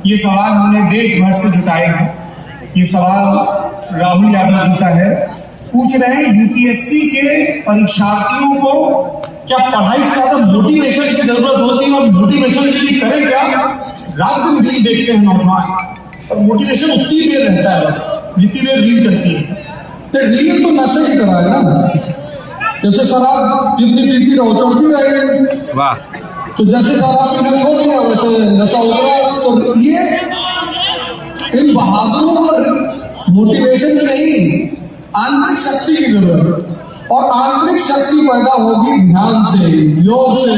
ये सवाल हमने देश भर से जुटाए हैं। ये सवाल राहुल यादव जी का है, पूछ रहे हैं यूपीएससी के परीक्षार्थियों को क्या पढ़ाई से ज्यादा मोटिवेशन की जरूरत होती है, और मोटिवेशन के लिए करें क्या? रात दिन रील देखते हैं नौजवान, और मोटिवेशन उतनी देर रहता है, बस जितनी देर रील चलती है। रील तो नशे की तरह है ना, जैसे शराब जितनी पीती रहो चढ़ती रहेगी। वाह। तो जैसे शराब पीना छोड़ दिया वैसे नशा हो गया। तो ये इन बहादुरों को मोटिवेशन की नहीं, आंतरिक शक्ति की जरूरत है, और आंतरिक शक्ति पैदा होगी ध्यान से, योग से।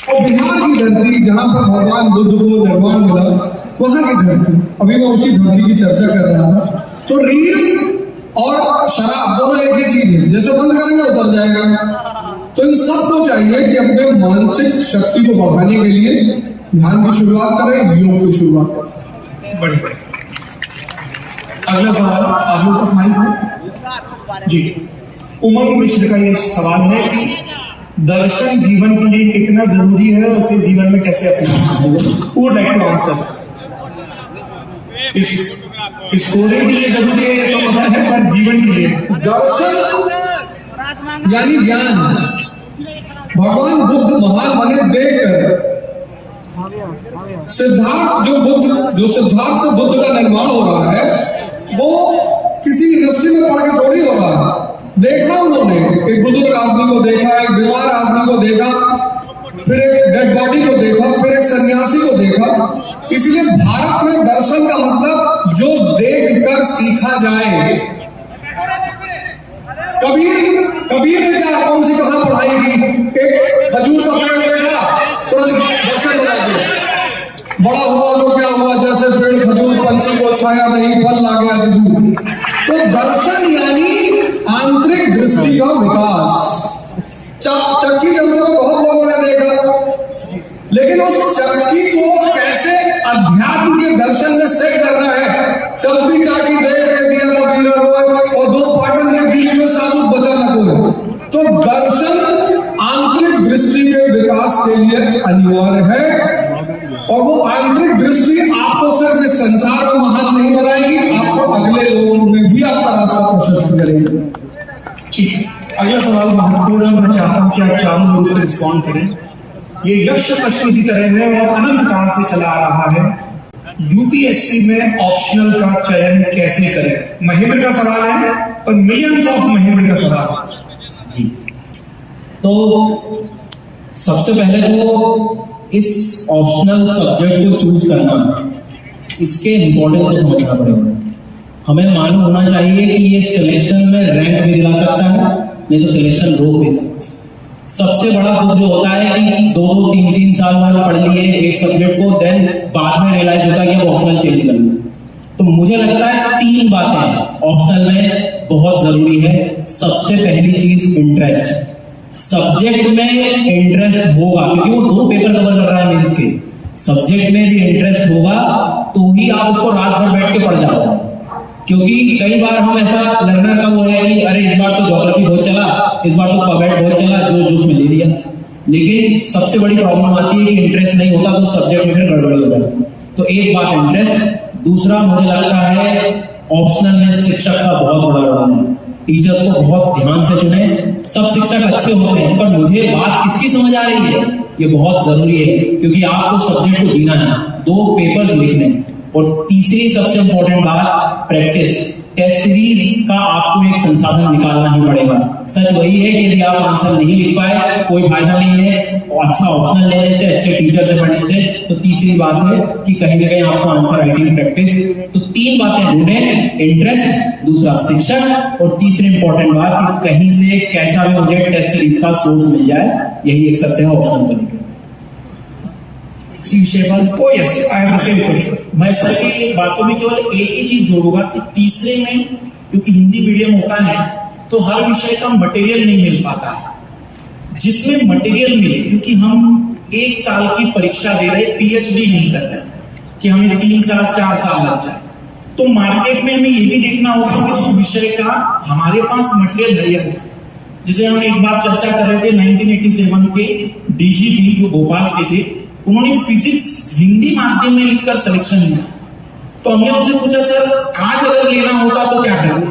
और बिहार की धरती जहां पर भगवान बुद्ध को निर्वाण मिला, वहां की धरती, अभी मैं उसी धरती की चर्चा कर रहा था। तो रील और शराब दोनों एक ही चीज है, जैसे बंद करेंगे उतर जाएगा। तो इन सबको चाहिए कि अपने मानसिक शक्ति को बढ़ाने के लिए ध्यान की शुरुआत करें, योग की शुरुआत करें। बड़ी अगला सवाल आप लोग को माइक है जी। उमंग मिश्र का ये सवाल है कि दर्शन जीवन के लिए कितना जरूरी है, उसे जीवन में कैसे अपनाना? वो लाइक टू आंसर। स्कोरिंग के लिए जरूरी है ये तो पता है, पर जीवन के लिए दर्शन यानी ज्ञान। भगवान बुद्ध महान बने देखकर सिद्धार्थ जो सिद्धार्थ से बुद्ध का निर्माण हो रहा है, वो किसी यूनिवर्सिटी में पढ़ के थोड़ी हो रहा है। देखा उन्होंने, एक बुजुर्ग आदमी को देखा, एक बीमार आदमी को देखा, फिर एक डेड बॉडी को देखा, फिर एक सन्यासी को देखा। इसलिए भारत में दर्शन का मतलब जो देखकर सीखा जाए। कबीर ने क्या, कौन सी कहां पढ़ाई की? एक खजूर का पेड़ देखा, तुरंत दर्शन लगा दिया। बड़ा हुआ तो क्या हुआ, जैसे पेड़ खजूर, पंछी को छाया नहीं, फल ला गया दूध। तो दर्शन यानी आंतरिक दृष्टि का विकास। चक्की चलते हुए बहुत लोगों ने देखा, लेकिन उस चक्की को कैसे अध्यात्म के दर्शन में सेट करना है। चलती चाकी देख के दिया कबीरा को, और दो पाटन के बीच में साधु बचा न कोई। तो दर्शन आंतरिक दृष्टि के विकास के लिए अनिवार्य है, और वो आंतरिक दृष्टि आपको सिर्फ इस संसार में महान नहीं बनाएगी, आपको अगले लोगों में भी आपका रास्ता प्रशस्त करेगी। ठीक, अगला सवाल महत्वपूर्ण है, मैं चाहता हूं कि आप चारों लोग उसको रिस्पॉन्ड करें। ये यक्ष प्रश्न की तरह है और अनंत काल से चला आ रहा है। यूपीएससी में ऑप्शनल का चयन कैसे करें? महेंद्र का सवाल है, और मिलियंस ऑफ महेंद्र का सवाल जी। तो सबसे पहले तो इस ऑप्शनल सब्जेक्ट को चूज करना, इसके इंपॉर्टेंस को समझना पड़ेगा। हमें मालूम होना चाहिए कि ये सिलेक्शन में रैंक भी दिला सकता है, नहीं तो सिलेक्शन रोक भी सकता है। सबसे बड़ा दुख जो होता है कि 2-2, 3-3 साल बाद पढ़ लिए एक सब्जेक्ट को, देन बाद में रियलाइज होता है कि अब ऑप्शनल चेंज करना। तो मुझे लगता है 3 बातें ऑप्शनल में बहुत जरूरी है। सबसे पहली चीज इंटरेस्ट। सब्जेक्ट में इंटरेस्ट होगा, क्योंकि वो 2 पेपर कवर कर रहा है मेंस के। सब्जेक्ट में भी इंटरेस्ट होगा तो ही आप उसको रात भर बैठ के पढ़ जाओगे। क्योंकि कई बार हम ऐसा लर्नर का वो है कि अरे इस बार तो ज्योग्राफी बहुत चला, इस बार तो पबेट बहुत चला, जो उसमें ले लिया। लेकिन सबसे बड़ी प्रॉब्लम आती है कि इंटरेस्ट नहीं होता, तो सब्जेक्ट में फिर गड़बड़ी हो जाती है। तो एक बात इंटरेस्ट। दूसरा मुझे लगता है ऑप्शनल में शिक्षक का बहुत बड़ा रोल है। टीचर्स को बहुत ध्यान से चुने। सब शिक्षक अच्छे होते हैं, पर मुझे बात किसकी समझ आ रही है ये बहुत जरूरी है, क्योंकि आपको सब्जेक्ट को जीना है, 2 पेपर्स लिखने। और तीसरी सबसे इंपॉर्टेंट बात प्रैक्टिस। टेस्ट सीरीज का आपको एक संसाधन निकालना ही पड़ेगा। सच वही है कि यदि आप आंसर नहीं लिख पाए, कोई फायदा नहीं है और अच्छा ऑप्शनल लेने से, अच्छे टीचर से पढ़ने से। तो तीसरी बात है कि कहीं ना कहीं आपको आंसर राइटिंग प्रैक्टिस। तो 3 बातें ढूंढें, इंटरेस्ट, दूसरा शिक्षक, और तीसरी इंपॉर्टेंट बात कि कहीं से कैसा भी मुझे टेस्ट सीरीज का सोर्स मिल जाए। यही एक सत्य है ऑप्शनल को लेकर। मैं सर की बातों में केवल एक ही चीज जोड़ूंगा कि तीसरे में, क्योंकि हिंदी मीडियम होता है तो हर विषय का मटेरियल नहीं मिल पाता है। जिसमें मटेरियल मिले, क्योंकि हम 1 साल की परीक्षा दे रहे, पीएचडी नहीं कर रहे कि हमें 3 साल 4 साल लग जाए। तो मार्केट में हमें ये भी देखना होगा कि उस विषय का हमारे पास मटेरियल है या नहीं। जैसे हम एक बार चर्चा कर रहे थे 1987 के डीजीपी जो भोपाल के थे, उन्होंने फिजिक्स हिंदी माध्यम में लिखकर सिलेक्शन लिया। तो हमने उनसे पूछा सर आज अगर लेना होता तो क्या करते?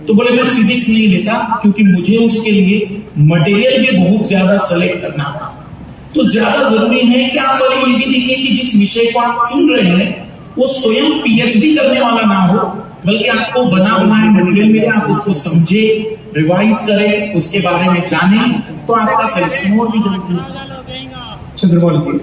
तो बोले मैं फिजिक्स नहीं लेता क्योंकि मुझे उसके लिए मटेरियल भी बहुत ज्यादा सेलेक्ट करना था। तो ज्यादा जरूरी है कि आप ये भी दिखे कि जिस विषय को आप चुन रहे हैं वो स्वयं पीएचडी करने वाला ना हो, बल्कि आपको बना बनाया मटेरियल मिले, आप उसको समझे, रिवाइज करें, उसके बारे में जाने, तो आपका सिलेक्शन और भी जल्दी। चंद्रमौली जी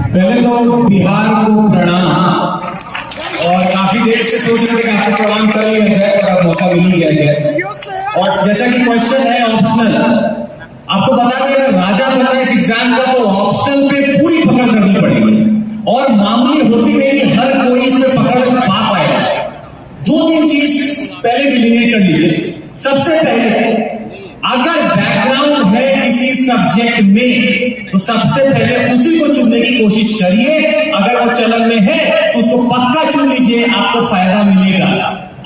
पहले तो बिहार को प्रणाम, और काफी देर से सोच रहे थे कि आपको प्रणाम कर लिया जाए, पर अब मौका मिल ही गया है। और जैसा कि क्वेश्चन है ऑप्शनल, आपको बता दें अगर राजा बनना है इस एग्जाम का तो ऑप्शनल पे पूरी पकड़ करनी पड़ेगी, और मामूली होती नहीं हर कोई इस पे पकड़ पा पाएगा। 2-3 चीज पहले डिलीनेट कर लीजिए। सबसे पहले अगर बैकग्राउंड है किसी सब्जेक्ट में तो सबसे पहले उसी को चुनने की कोशिश करिए। अगर वो चलन में है तो उसको पक्का चुन लीजिए, आपको फायदा मिलेगा।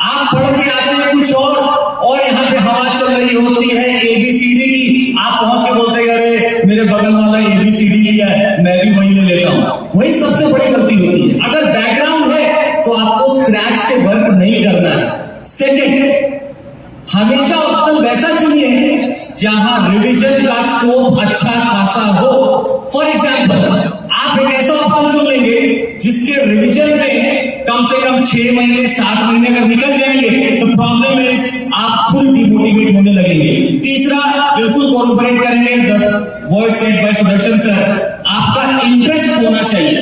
आप पढ़ के आते हैं कुछ और यहाँ पे हवा चल रही होती है ABCD की, आप पहुंच के बोलते हैं अरे मेरे बगल वाला ABCD लिया है, मैं भी वही ले लेता हूं। वही सबसे बड़ी गलती होती है। अगर बैकग्राउंड है तो आपको स्क्रैच से वर्क नहीं करना है। सेकेंड, हमेशा ऑप्शनल वैसा चुनिए जहां रिवीजन का स्कोप अच्छा खासा हो। फॉर एग्जाम्पल, आप एक ऐसा ऑप्शन चुन लेंगे जिसके रिवीजन में कम से कम 6 महीने 7 महीने अगर निकल जाएंगे तो प्रॉब्लम है आप खुद डिमोटिवेट होने लगेंगे। तीसरा, बिल्कुल कोऑपरेट करेंगे word set by Sudarshan sir, आपका इंटरेस्ट होना चाहिए।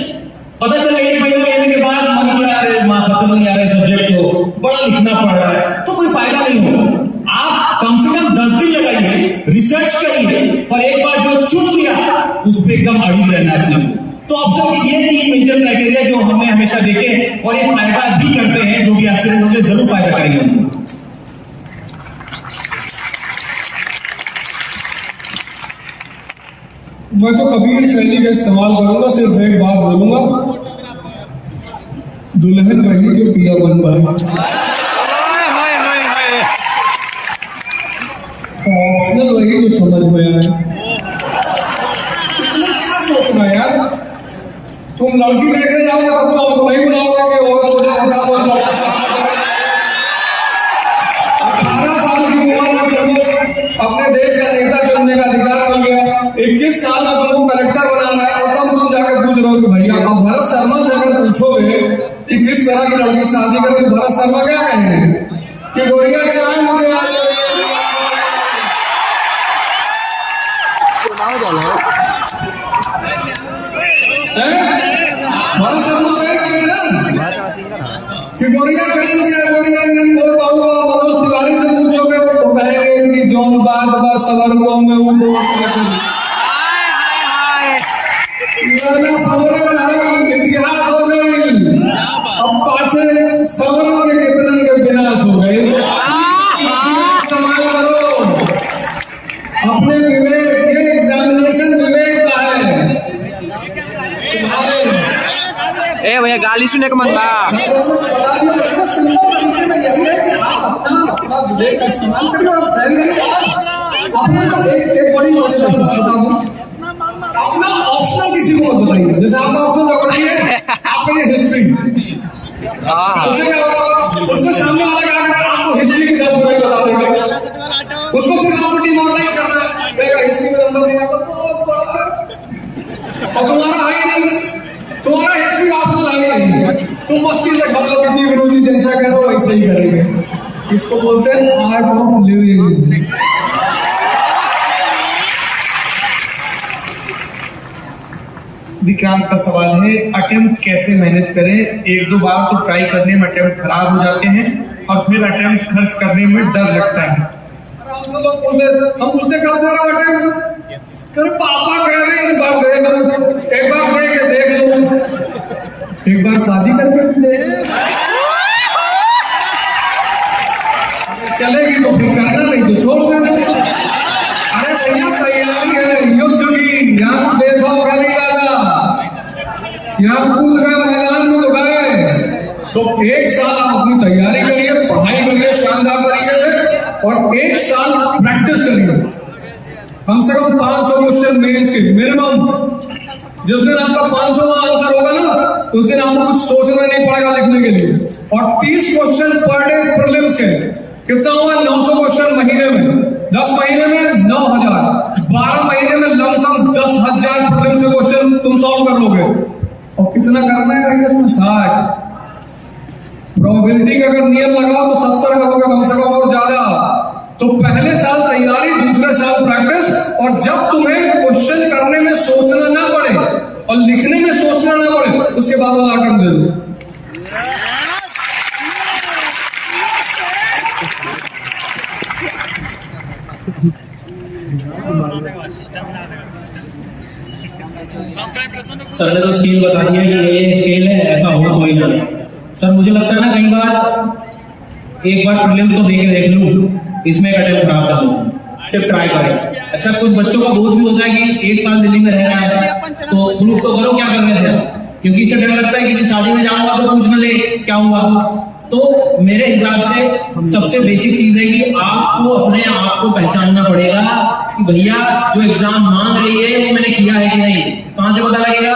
पता चला 1 महीने लेने के बाद मन किया अरे मां पसंद नहीं आ रहा है सब्जेक्ट को, बड़ा लिखना पड़ रहा है, तो कोई फायदा नहीं होगा। आप कम से कम 10 दिन लगाइए, रिसर्च करिए, और एक बार जो चुन लिया उस पर एकदम अड़ी रहना है अपने को। तो ऑप्शन के ये 3 मेजर क्राइटेरिया जो हमने हमेशा देखे और ये फायदा भी करते हैं, जो भी एस्पिरेंट होंगे जरूर फायदा करेंगे। मैं तो कबीर शैली का इस्तेमाल करूंगा, सिर्फ एक बात बोलूंगा, दुल्हन वही जो पिया बन पाए। ऑप्शनल वही जो समझ में आए। क्या सोचना यार, तुम लड़की लेके जाओगे तब तो हमको नहीं बुलाओगे कि और 18 साल की उम्र में तुमको अपने देश का नेता चुनने का अधिकार मिल गया। 21 साल में तुमको कलेक्टर बनाना है और तब तुम जाकर पूछ रहे हो कि भैया, अब भरत शर्मा से अगर पूछोगे कि किस तरह की लड़की शादी करे तो भरत शर्मा क्या कहेंगे कि गोरिया चांद मुझे आ भरत शर्मा से कहेंगे ना कि गोरिया चांद दिया, गोरिया बोल पाऊंगा। मनोज तिवारी से पूछोगे तो कहेंगे कि जौन बात बस सदर को में वो इतिहास हो गई। अब पाछे सवर के कितनन के विनाश हो गए। इस्तेमाल करो अपने विवेक, ये एग्जामिनेशन विवेक का है तुम्हारे। ए भैया गाली सुने का मन बा। अपना विवेक का इस्तेमाल करो, आप अपना एक बड़ी अपना ऑप्शनल किसी को मत बताइए। जैसे आपका ऑप्शन जोग्राफी है, आपका ये हिस्ट्री, उससे क्या होगा, उसमें सामने वाला क्या आपको हिस्ट्री की 10 बुराई बता देगा, उसको सिर्फ आपको डिमोरलाइज करना है, कहेगा हिस्ट्री में नंबर नहीं आता बहुत बड़ा है, और तुम्हारा है ही नहीं, तुम्हारा हिस्ट्री ऑप्शनल है ही नहीं। तुम मुश्किल से खा लो कि जी गुरु जी जैसा करो वैसे ही करेंगे। इसको बोलते हैं आर्ट ऑफ लिविंग। विक्रांत का सवाल है, अटेम्प्ट कैसे मैनेज करें? 1-2 बार तो ट्राई करने में अटेम्प्ट खराब हो जाते हैं और फिर अटेम्प्ट खर्च करने में डर लगता है। हम पूछते कब दे रहा अटेम्प्ट, कर पापा कह रहे हैं एक बार दे दो, एक बार दे के देख लो, एक बार शादी करके दे, चलेगी तो फिर करना, नहीं तो छोड़ देना। अरे भैया तैयारी है युद्ध की, यहाँ देखो कभी यहाँ कूद गए मैदान में तो गए। तो एक साल आप अपनी तैयारी करिए, पढ़ाई करिए शानदार तरीके से, और एक साल प्रैक्टिस करिए। कम से कम 500 क्वेश्चन मेंस के मिनिमम। जिस दिन आपका 500वां आंसर होगा ना, उस दिन आपको कुछ सोचना नहीं पड़ेगा लिखने के लिए। और 30 क्वेश्चन पर डे प्रीलिम्स के। कितना हुआ? 900 क्वेश्चन महीने में, 10 महीने में 9000, 12 महीने में लमसम 10,000 प्रीलिम्स के क्वेश्चन तुम सॉल्व कर लोगे। और कितना करना है इसमें? 60। प्रोबेबिलिटी का अगर नियम लगाओ तो 70 करोगे कम से कम और ज्यादा। तो पहले साल तैयारी, दूसरे साल प्रैक्टिस, और जब तुम्हें क्वेश्चन करने में सोचना ना पड़े और लिखने में सोचना ना पड़े, उसके बाद वाला अटेम्प्ट दे दो। सर ने तो स्केल बता दिया कि ये स्केल है, ऐसा हो तो ही ना। सर मुझे लगता है ना, कई बार एक बार प्रीलिम्स तो देख लूं, इसमें एक अटेम्प्ट खराब कर लूं, सिर्फ ट्राई करें। अच्छा, कुछ बच्चों का बोझ भी होता है कि 1 साल दिल्ली में रह रहा है, तो प्रूफ तो करो क्या कर रहे थे, क्योंकि इससे डर लगता है किसी शादी में जाऊंगा तो पूछ न ले क्या हुआ। तो मेरे हिसाब से सबसे बेसिक चीज है कि आपको अपने आप को पहचानना पड़ेगा कि भैया जो एग्जाम मांग रही है वो मैंने किया है कि नहीं। कहां से पता लगेगा?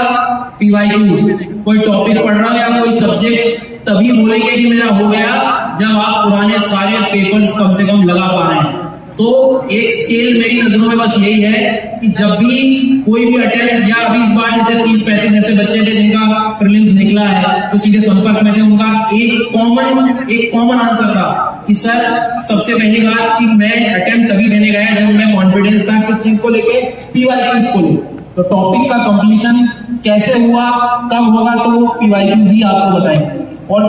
PYQs। कोई टॉपिक पढ़ रहा है या कोई सब्जेक्ट तभी बोलेंगे कि मेरा हो गया जब आप पुराने सारे पेपर्स कम से कम लगा पा रहे हैं। तो एक स्केल मेरी नजरों में बस यही है कि जब भी कोई भी अटेम्प्ट, या अभी इस बार जैसे 30-35 ऐसे बच्चे थे जिनका प्रीलिम्स निकला है तो सीधे संपर्क में थे, उनका एक कॉमन आंसर था कि सर सबसे पहली बात कि मैं अटेम्प्ट तभी देने गया जब मैं कॉन्फिडेंस था किस चीज को लेके, PYQs को लेके। तो टॉपिक का कंप्लीशन कैसे हुआ, कब होगा, तो PYQs ही आपको बताएंगे, और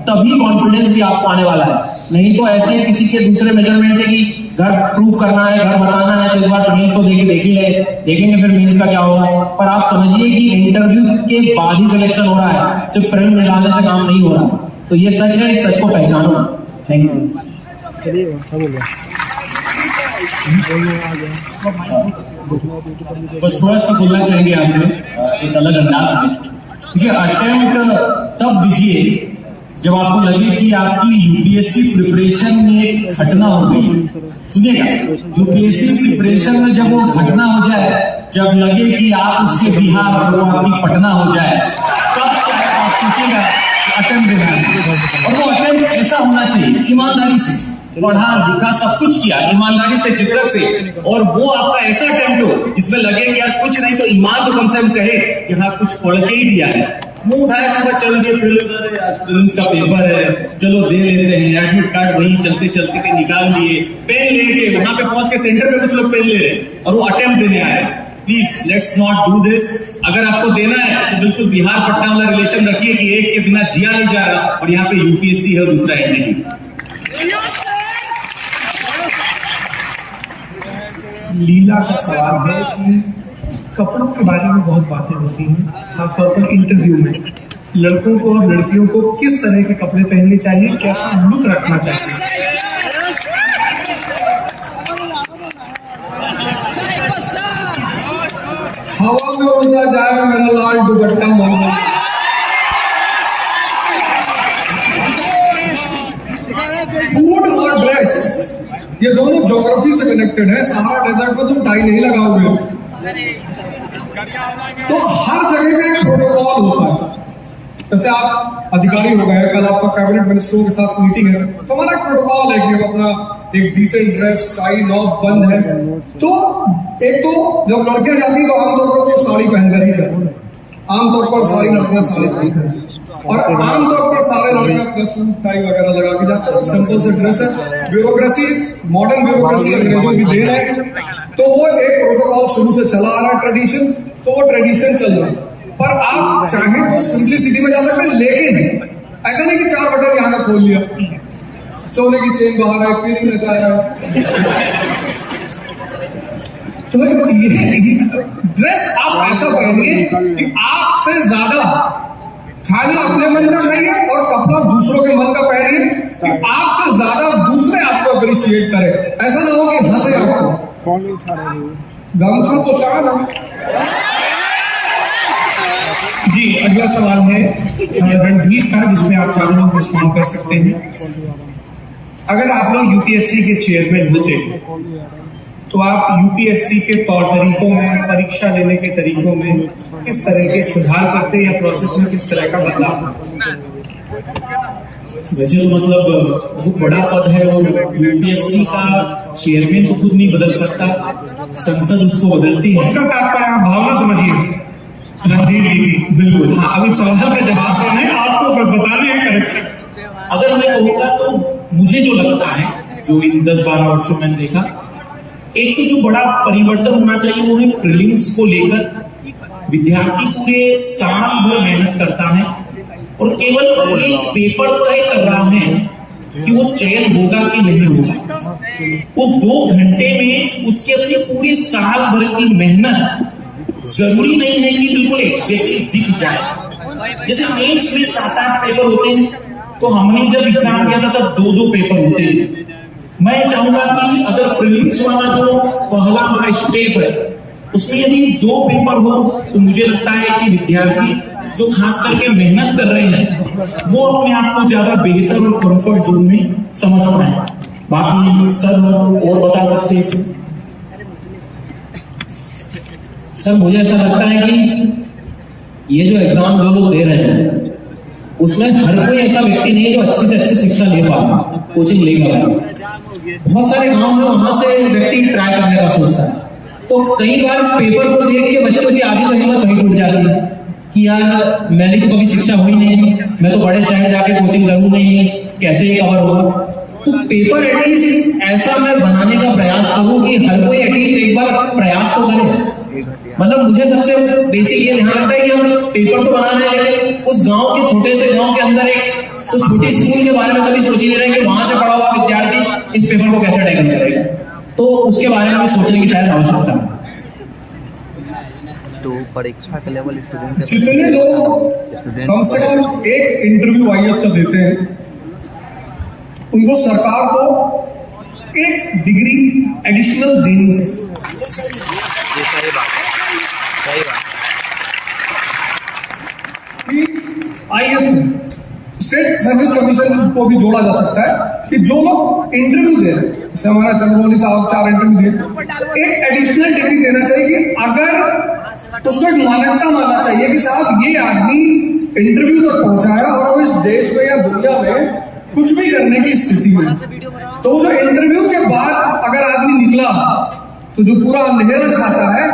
तभी कॉन्फिडेंस भी आपको आने वाला है। नहीं तो ऐसे किसी के दूसरे मेजरमेंट से कि घर प्रूफ करना है, घर बनाना है, तो इस बार प्रीलिम्स को देख ही ले, देखेंगे फिर मेंस का क्या होगा। पर आप समझिए कि इंटरव्यू के बाद ही सिलेक्शन हो रहा है, सिर्फ प्रिंट निकालने से काम नहीं हो रहा। तो ये सच है, इस सच को पहचानो। Thank you. बस थोड़ा सा बोलना चाहेंगे आपने एक अलग अंदाज में। देखिए, अटेम्प्ट तब दीजिए जब आपको लगे कि आपकी यूपीएससी प्रिपरेशन में एक घटना हो गई। सुनिएगा, यूपीएससी प्रिपरेशन में जब वो घटना हो जाए, जब लगे कि आप उसके बिहार और वो आपकी पटना हो जाए, तब आप सोचिएगा अटेम्प्ट देना है। और वो अटेम्प्ट ऐसा होना चाहिए, ईमानदारी से पढ़ा लिखा सब कुछ किया, ईमानदारी से, चित्रक से, और वो आपका ऐसा अटेम्प्ट हो जिसमें लगे कि यार कुछ नहीं तो ईमान तो कम से कम कहे कि हाँ कुछ पढ़ के ही दिया है। मुंह उठाए सुबह चल दिए, प्रीलिम्स का पेपर है, चलो दे लेते हैं, एडमिट कार्ड वहीं चलते चलते के निकाल लिए, पेन लेके वहां पे पहुंच के सेंटर पे कुछ लोग पेन ले रहे और वो अटेम्प्ट देने आए। Please let's not do this. अगर आपको देना है तो बिल्कुल बिहार पटना वाला रिलेशन रखिए कि एक के बिना जिया नहीं जा रहा, और यहाँ पे यूपीएससी है दूसरा एंटिटी। लीला का सवाल है कि कपड़ों के बारे में बहुत बातें होती हैं, खासतौर पर इंटरव्यू में। लड़कों को और लड़कियों को किस तरह के कपड़े पहनने चाहिए, कैसा लुक रखना चाहिए? हवा में उड़ता जाएगा मेरा लाल दुपट्टा मोहम्मद। फूड और ड्रेस, ये दोनों ज्योग्राफी से कनेक्टेड है। सहारा डेजर्ट में तुम टाई नहीं लगाओगे, तो हर जगह का एक प्रोटोकॉल होता है। जैसे आप अधिकारी हो गए, कल आपका कैबिनेट मिनिस्टरों के साथ मीटिंग है, तो हमारा एक प्रोटोकॉल है कि अपना एक डिसेंट ड्रेस, टाई नॉब बंद है। तो एक तो जब लड़कियां जाती है तो आमतौर पर तो साड़ी पहनकर ही जाती है, आमतौर पर सारी लड़कियां साड़ी पहनकर, और आमतौर पर सारे लड़कियां सूट टाई वगैरह लगा के जाते हैं। सिंपल से ड्रेस है। ब्यूरोक्रेसी, मॉडर्न ब्यूरोक्रेसी अंग्रेजों की देन है, तो वो एक प्रोटोकॉल शुरू से चला आ रहा है, ट्रेडिशन, तो वो ट्रेडिशन चल रहा है। पर आप चाहें तो सिंपलिसिटी में जा सकते हैं, लेकिन ऐसा नहीं कि 4 बटन यहाँ का खोल लिया, सोने की चेन बाहर है, पीरिंग नचा रहा है। तो ड्रेस आप ऐसा पहनिए कि आपसे ज्यादा खाली अपने मन का खाइए और कपड़ा दूसरों के मन का पहनिए कि आपसे ज्यादा दूसरे आपको अप्रिशिएट करे। ऐसा ना हो कि हंसे आपको। गमछा तो शान है, जी, अगला सवाल है रणधीर का, जिसमें आप चारों लोग रिस्पॉन्ड कर सकते हैं। अगर आप लोग यूपीएससी के चेयरमैन होते तो आप यूपीएससी के तौर तरीकों में, परीक्षा लेने के तरीकों में किस तरह के सुधार करते या प्रोसेस में किस तरह का बदलाव करते? वैसे तो मतलब बहुत बड़ा पद है और यूपीएससी का चेयरमैन तो खुद नहीं बदल सकता, संसद उसको बदलती है। उनका तात्पर्य आप भावना समझिए रणधीर जी। बिल्कुल। हाँ, अभी सवाल का जवाब देना है आपको, बताने हैं करेक्शन। अगर मैं कहूँगा तो मुझे जो लगता है, जो इन 10-12 वर्षों में देखा, एक तो जो बड़ा परिवर्तन होना चाहिए वो है प्रीलिम्स को लेकर। विद्यार्थी पूरे साल भर मेहनत करता है और केवल एक पेपर तय कर रहा है कि वो चयन होगा कि नहीं होगा। उस 2 घंटे में उसके अपनी पूरी साल भर की मेहनत जरूरी नहीं है कि बिल्कुल एग्जैक्टली दिख जाए। जैसे मेंस में 7-8 पेपर होते हैं, तो हमने जब एग्जाम दिया था तब 2-2 पेपर होते थे। मैं चाहूंगा कि अगर प्रीलिम्स वाला जो पहला हमारा स्टेप है उसमें यदि 2 पेपर हो तो मुझे लगता है कि विद्यार्थी जो खास करके मेहनत कर रहे हैं वो अपने आप को ज्यादा बेहतर और कंफर्ट जोन में समझ पाए। बाकी सर और बता सकते हैं इसमें। सर मुझे ऐसा लगता है कि ये जो एग्जाम जो लोग दे रहे हैं उसमें हर कोई ऐसा व्यक्ति नहीं है जो अच्छी से अच्छी शिक्षा ले पा रहा, कोचिंग ले पा रहा। बहुत सारे गांव में वहां से व्यक्ति ट्राई करने का सोचता है, तो कई बार पेपर को देख के बच्चों की आधी तो हिम्मत वहीं टूट जाती है कि यार मैंने तो कभी शिक्षा हुई नहीं, मैं तो बड़े शहर जाके कोचिंग करूँ नहीं, कैसे ये कवर होगा। तो पेपर एटलीस्ट ऐसा मैं बनाने का प्रयास करूँ कि हर कोई एटलीस्ट एक बार प्रयास तो करे। मतलब मुझे सबसे बेसिक ये ध्यान रखता है कि हम पेपर तो बना रहे हैं लेकिन उस गांव के छोटे से गांव के अंदर एक उस छोटी स्कूल के बारे में कभी सोच ही नहीं रहे कि वहां से पढ़ा हुआ विद्यार्थी इस पेपर को कैसे टैकल करेगा। तो उसके बारे में भी सोचने की शायद आवश्यकता है। तो परीक्षा का लेवल स्टूडेंट जितने लोग कम से कम एक इंटरव्यू आईएएस का देते हैं उनको सरकार को एक डिग्री एडिशनल देनी चाहिए। सही बात। आईएएस स्टेट सर्विस कमीशन को भी जोड़ा जा सकता है कि जो लोग इंटरव्यू दे रहे हैं, जैसे हमारा चंद्रमौली साहब 4 इंटरव्यू दिए, एक एडिशनल डिग्री देना चाहिए कि अगर उसको एक मान्यता मानना चाहिए कि साहब ये आदमी इंटरव्यू तक पहुंचा है और वो इस देश में या दुनिया में कुछ भी करने की स्थिति में, तो जो इंटरव्यू के बाद अगर आदमी निकला तो जो पूरा अंधेरा छाता है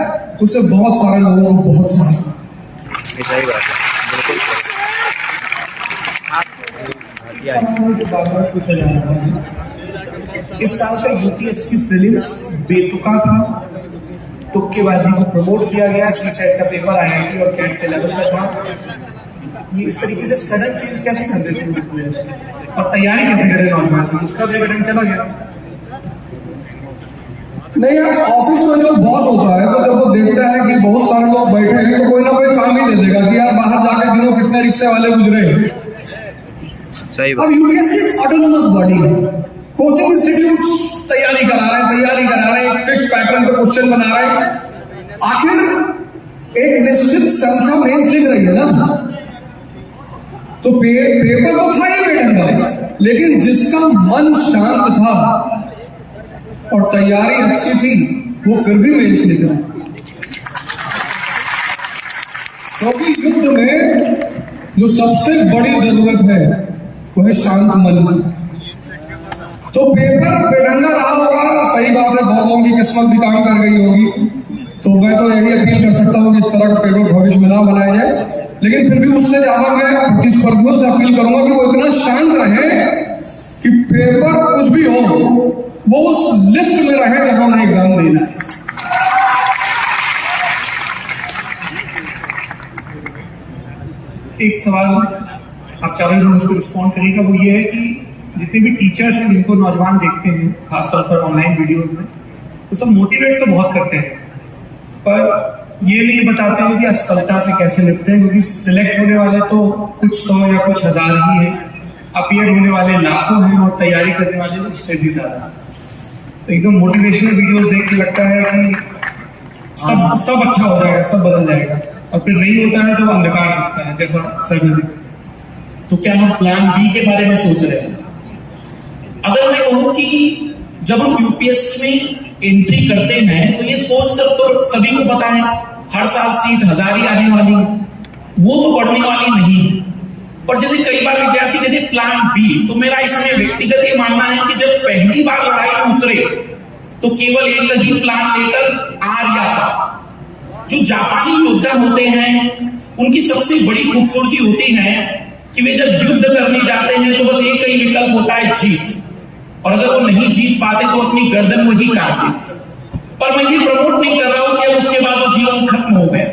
उससे बहुत सारे लोगों को बहुत सारे सही बात है, बिल्कुल पूछा जा रहा है। इस साल का यूपीएससी प्रीलिम्स बेतुका था, तुक्केबाजी को प्रमोट किया गया, सीसेट का पेपर आईआईटी और कैट के लेवल का था। ये इस तरीके से सडन चेंज कैसे कर देते हैं और तैयारी कैसे करें नॉर्मल, उसका भी एविडेंस चला गया। नहीं यार, ऑफिस में जो बॉस होता है तो जब वो देखता है कि बहुत सारे लोग बैठे हैं तो कोई ना कोई काम ही दे देगा कि यार बाहर जाके गिनो कितने रिक्शे वाले गुजरे हैं। सही बात। अब यूपीएससी ऑटोनोमस बॉडी है, कोचिंग इंस्टीट्यूट तैयारी करा रहे हैं, फिक्स पैटर्न पे क्वेश्चन बना रहे हैं। आखिर एक निश्चित संख्या मेंस लिख रही है ना, तो पेपर तो था ही बेढंगा, लेकिन जिसका मन शांत था और तैयारी अच्छी थी वो फिर भी मेंस लिख रहा है। क्योंकि युद्ध में जो सबसे बड़ी जरूरत है वो है शांत मन की। तो पेपर बेढंगा रहा होगा, सही बात है, बहुत लोगों की किस्मत भी काम कर गई होगी। तो मैं तो यही अपील कर सकता हूँ कि इस तरह का पेपर भविष्य में ना बनाया जाए, लेकिन फिर भी उससे ज्यादा मैं प्रतिस्पर्धियों से अपील करूंगा कि वो इतना शांत रहे कि पेपर कुछ भी हो वो उस लिस्ट में रहे जहां उन्हें एग्जाम देना है। एक सवाल आप चारों लोग उसको रिस्पॉन्ड करिएगा, वो ये है कि जितने भी टीचर्स हैं जिनको नौजवान देखते हैं खासतौर पर ऑनलाइन वीडियोज में, वो सब मोटिवेट तो बहुत करते हैं पर ये नहीं बताते हैं कि असफलता से कैसे निपटें, क्योंकि सिलेक्ट होने वाले तो कुछ 100 या कुछ 1000 ही है, अपीयर होने वाले लाखों हैं और तैयारी करने वाले उससे भी ज्यादा। तो एकदम मोटिवेशनल वीडियोस देख के लगता है कि सब अच्छा हो जाएगा, सब बदल जाएगा। और फिर नहीं होता है तो अंधकार दिखता है, जैसा सर ने जिक्र। तो क्या हम प्लान बी के बारे में सोच रहे हैं? अगर मैं कहूं कि जब हम यूपीएससी में एंट्री करते हैं तो ये सोचकर तो सभी को पता है हर साल सीट 1000 ही आने वाली, वो तो बढ़ने वाली नहीं। पर जैसे कई बार विद्यार्थी कहते प्लान बी, तो मेरा इसमें व्यक्तिगत ये मानना है कि जब पहली बार लड़ाई में उतरे तो केवल एक ही प्लान लेकर आ गया था। जो जापानी योद्धा होते हैं उनकी सबसे बड़ी खूबसूरती होती है कि वे जब युद्ध करने जाते हैं तो बस एक ही विकल्प होता है, जीत। और अगर वो नहीं जीत पाते तो अपनी गर्दन वही काट देते। पर मैं ये प्रमोट नहीं कर रहा हूं कि अब उसके बाद वो जीवन खत्म हो गया,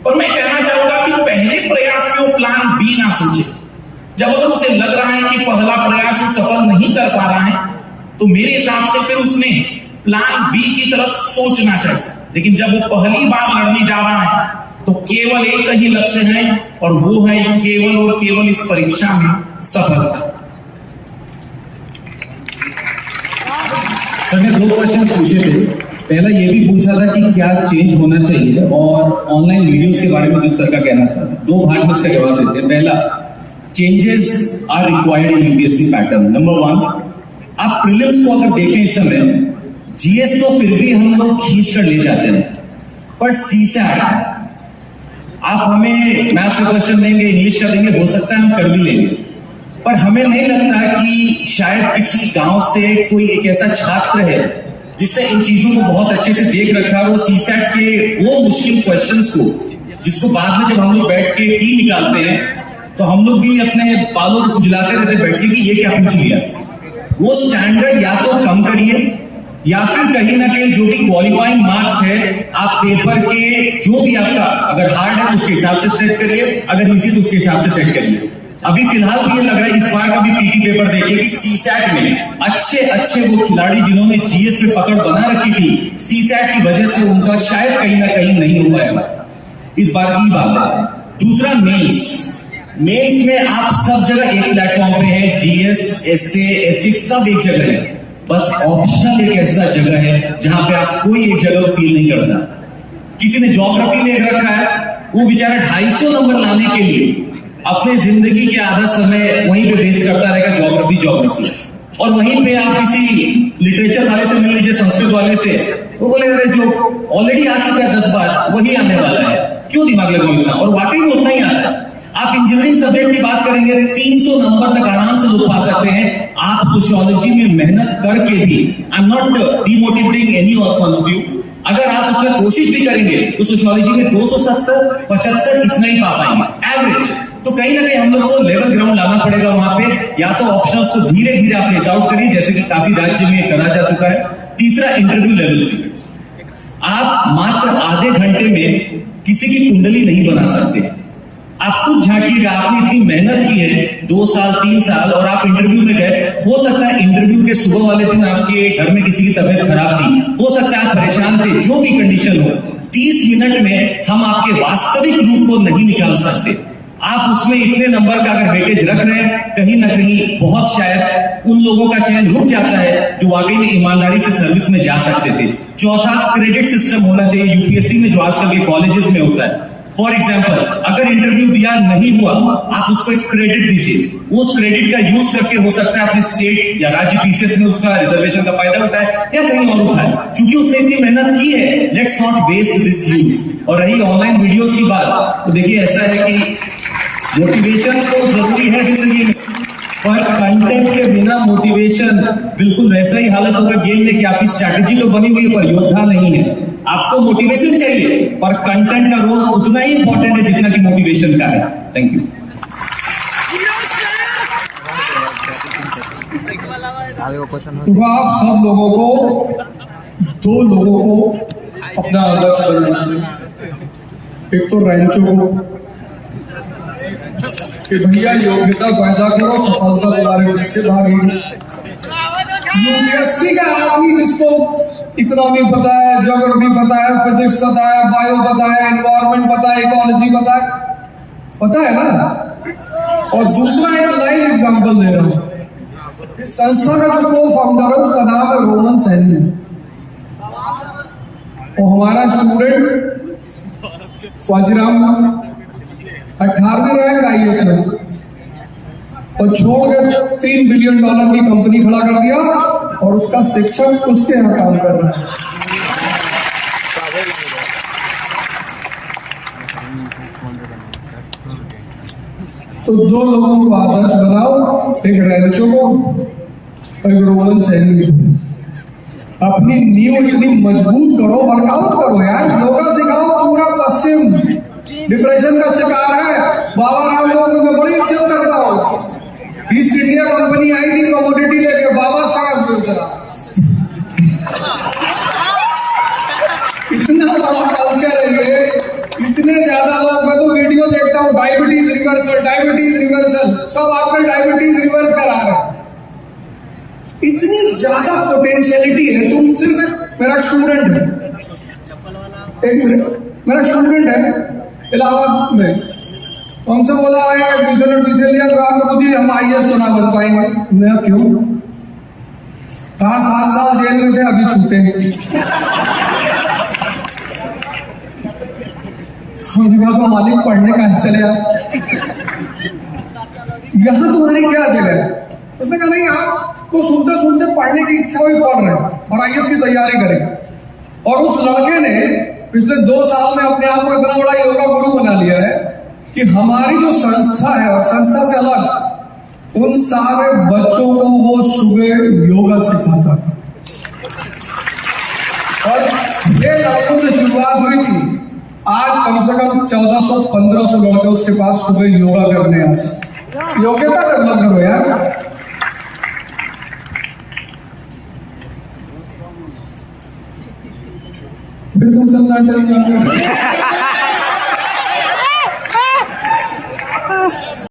पर मैं कहना चाहूंगा कि पहले प्रयास में वो प्लान बी ना सोचे। जब अगर उसे लग रहा है कि पहला प्रयास वो सफल नहीं कर पा रहा है तो मेरे हिसाब से फिर उसने प्लान बी की तरफ सोचना चाहिए। लेकिन जब वो पहली बार लड़ने जा रहा है तो केवल एक ही लक्ष्य है और वो है केवल और केवल इस परीक्षा में सफलता। सर ने 2 क्वेश्चन पूछे थे। पहला ये भी पूछा था कि क्या चेंज होना चाहिए, और ऑनलाइन वीडियोस के बारे में जो सर का कहना था। 2 भाग में इसका जवाब देते हैं। पहला, changes are required in UPSC pattern. Number 1, आप प्रीलिम्स को अगर देखें इस समय, जीएस तो फिर भी हम लोग खींच कर ले जाते हैं, पर सीसैट आप हमें मैथ्स का क्वेश्चन देंगे, इंग्लिश का देंगे, हो सकता है हम कर भी लेंगे, पर हमें नहीं लगता कि शायद किसी गांव से कोई एक ऐसा छात्र है जिसने इन चीजों को बहुत अच्छे से देख रखा है, वो सीसैट के वो मुश्किल क्वेश्चंस को, जिसको बाद में जब हम लोग बैठ के की निकालते हैं तो हम लोग भी अपने बालों को खुजलाते रहते बैठ के कि ये क्या पूछ लिया। वो स्टैंडर्ड या तो कम करिए या फिर कहीं ना कहीं जो भी क्वालिफाइंग मार्क्स है आप पेपर के जो भी आपका, अगर हार्ड है तो उसके हिसाब से सेट करिए, अगर इजी तो उसके हिसाब से सेट करिए। अभी फिलहाल भी ये लग रहा है इस बार का भी पीटी पेपर देखिए कि सीसैट में अच्छे वो खिलाड़ी जिन्होंने जीएस पे पकड़ बना रखी थी, सीसैट की वजह से उनका शायद कहीं ना कहीं नहीं हो पाएगा। इस बार की बात है। दूसरा, मेंस में आप सब जगह एक प्लेटफॉर्म पे है, जीएस, एसए, एथिक्स सब एक जगह है। बस ऑप्शनल एक ऐसा जगह है जहां पे आप कोई एक जगह फील नहीं करता। किसी ने ज्योग्राफी ले रखा है, वो बेचारा 250 नंबर लाने के लिए अपने जिंदगी के आधा समय वहीं पे वेस्ट करता रहेगा, ज्योग्राफी। और वहीं पे आप किसी लिटरेचर वाले से मिल लीजिए, संस्कृत वाले से, वो बोले अरे जो ऑलरेडी आ चुका है 10 बार वही आने वाला है, क्यों दिमाग लगाओ इतना। और वाकई में उतना ही आता है। आप इंजीनियरिंग सब्जेक्ट की बात करेंगे 300 नंबर तक आराम से लोग पा सकते हैं। आप सोशियोलॉजी में मेहनत करके भी, I am not demotivating any of you, अगर आप उसमें कोशिश भी करेंगे तो सोशियोलॉजी में 270, 75 इतना ही पा पाएंगे एवरेज। तो कहीं ना कहीं हम लोग को लेवल ग्राउंड लाना पड़ेगा वहां पे, या तो ऑप्शंस को धीरे धीरे आप फेज आउट करिए, जैसे कि काफी राज्य में करा जा चुका है। तीसरा, इंटरव्यू लेवल पे आप मात्र आधे घंटे में किसी की कुंडली नहीं बना सकते। आप खुद झांकिएगा, आपने इतनी मेहनत की है 2 साल 3 साल और आप इंटरव्यू में गए, हो सकता है इंटरव्यू के सुबह वाले दिन आपके घर में किसी की तबीयत खराब थी, हो सकता है आप परेशान थे, जो भी कंडीशन हो, 30 मिनट में हम आपके वास्तविक रूप को नहीं निकाल सकते। आप उसमें इतने नंबर का अगर वेटेज रख रहे हैं, कहीं ना कहीं बहुत शायद उन लोगों का चयन रुक जाता है जो वाकई में ईमानदारी से सर्विस में जा सकते थे। चौथा, क्रेडिट सिस्टम होना चाहिए यूपीएससी में, जो आजकल के कॉलेजेस में होता है। फॉर एग्जाम्पल, अगर इंटरव्यू दिया नहीं हुआ, आप उसको एक क्रेडिट दीजिए, उस क्रेडिट का यूज करके हो सकता है अपने स्टेट या राज्य पीसीएस में उसका रिजर्वेशन का फायदा उठाए या कहीं और उठाए, क्योंकि उसने इतनी मेहनत की है। Let's not waste this youth. और रही ऑनलाइन वीडियोस की बात, तो देखिए ऐसा है कि मोटिवेशन तो जरूरी है जिंदगी में, पर कंटेंट के बिना मोटिवेशन बिल्कुल वैसा ही हालत होगा गेम में कि आपकी स्ट्रैटेजी तो बनी हुई है पर योद्धा नहीं है। आपको मोटिवेशन चाहिए, पर कंटेंट का रोल उतना ही इंपॉर्टेंट है जितना कि मोटिवेशन का है। Thank you. तो आप सब लोगों को 2 लोगों को अपना लक्ष्य बनाना चाहिए। एक तो रैंचो को कि भैया योग्यता पैदा करो, सफलता तुम्हारे पीछे भागेगी। यूपीएससी का आदमी जिसको इकोनॉमी पता है, ज्योग्राफी पता है, फिजिक्स पता है, बायो पता है, एनवायरमेंट पता है, इकोलॉजी पता है ना। और दूसरा एक लाइव एग्जांपल दे रहा हूं। इस संस्था का जो को फाउंडर है उसका नाम है रोमन सैनी, और हमारा स्टूडेंट वाजीराम 18वीं रैंक IAS में, और छोड़ के $3 बिलियन की कंपनी खड़ा कर दिया और उसका शिक्षक उसके यहाँ काम कर रहा है। तो दो लोगों को आदर्श बनाओ, एक रैंचो को और एक रोमन सैनिक को। अपनी नींव इतनी मजबूत करो, वर्कआउट करो यार, योगा सिखाओ। पूरा पश्चिम डिप्रेशन का शिकार है। बाबा रामदेव को मैं बड़ी इज्जत करता हूँ। ईस्ट इंडिया कंपनी आई थी कमोडिटी लेके, बाबा साहब बेच रहा। इतना बड़ा कल्चर है ये, इतने ज्यादा लोग, मैं तो वीडियो देखता हूँ डायबिटीज रिवर्सल, सब आजकल डायबिटीज रिवर्स करा रहे हैं। इतनी ज्यादा पोटेंशियलिटी है। तुम सिर्फ, मेरा स्टूडेंट है, एक मिनट, मेरा स्टूडेंट है इलाहाबाद में, तो हमसे बोला है एडमिशन लिया, तो मुझे हम IAS तो ना बन पाएंगे। मैं क्यों? कहा 7 साल जेल में थे, अभी छूटे। हमने कहा तो मालिक पढ़ने का चले यहाँ तुम्हारी क्या जगह है? उसने कहा नहीं, आपको सुनते सुनते पढ़ने की इच्छा हुई, पढ़ रहे और IAS की तैयारी करेंगे। और उस लड़के ने पिछले 2 साल में अपने आप को इतना बड़ा योगा गुरु बना लिया है कि हमारी जो संस्था है, और संस्था से अलग उन सारे बच्चों को वो सुबह योगा सिखाता है। और 6 लड़कों से शुरुआत हुई थी, आज कम से कम 1400-1500 लड़के उसके पास सुबह योगा करने आते। योग्यता डेवलप करो यार। फिर तुम सब नाटक